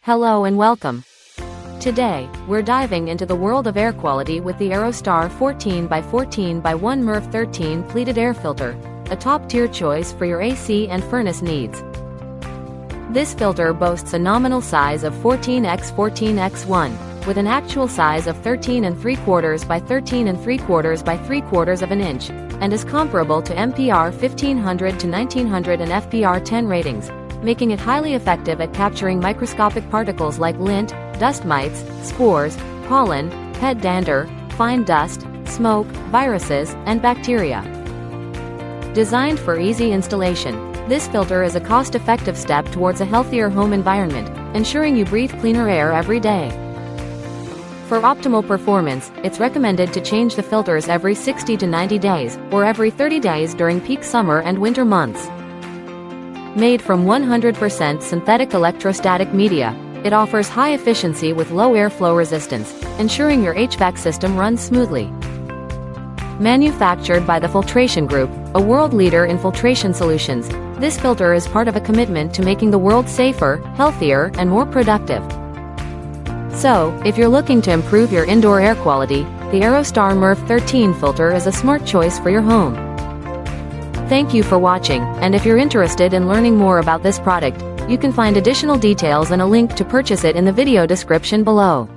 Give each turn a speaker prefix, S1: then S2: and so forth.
S1: Hello and welcome. Today, we're diving into the world of air quality with the Aerostar 14x14x1 MERV 13 Pleated Air Filter, a top-tier choice for your AC and furnace needs. This filter boasts a nominal size of 14x14x1, with an actual size of 13 3/4 by 13 3/4 by 3/4 of an inch, and is comparable to MPR 1500 to 1900 and FPR 10 ratings, making it highly effective at capturing microscopic particles like lint, dust mites, spores, pollen, pet dander, fine dust, smoke, viruses, and bacteria. Designed for easy installation, this filter is a cost-effective step towards a healthier home environment, ensuring you breathe cleaner air every day. For optimal performance, it's recommended to change the filters every 60 to 90 days, or every 30 days during peak summer and winter months. Made from 100% synthetic electrostatic media, it offers high efficiency with low airflow resistance, ensuring your HVAC system runs smoothly. Manufactured by the Filtration Group, a world leader in filtration solutions, this filter is part of a commitment to making the world safer, healthier, and more productive. So, if you're looking to improve your indoor air quality, the Aerostar MERV 13 filter is a smart choice for your home. Thank you for watching, and if you're interested in learning more about this product, you can find additional details and a link to purchase it in the video description below.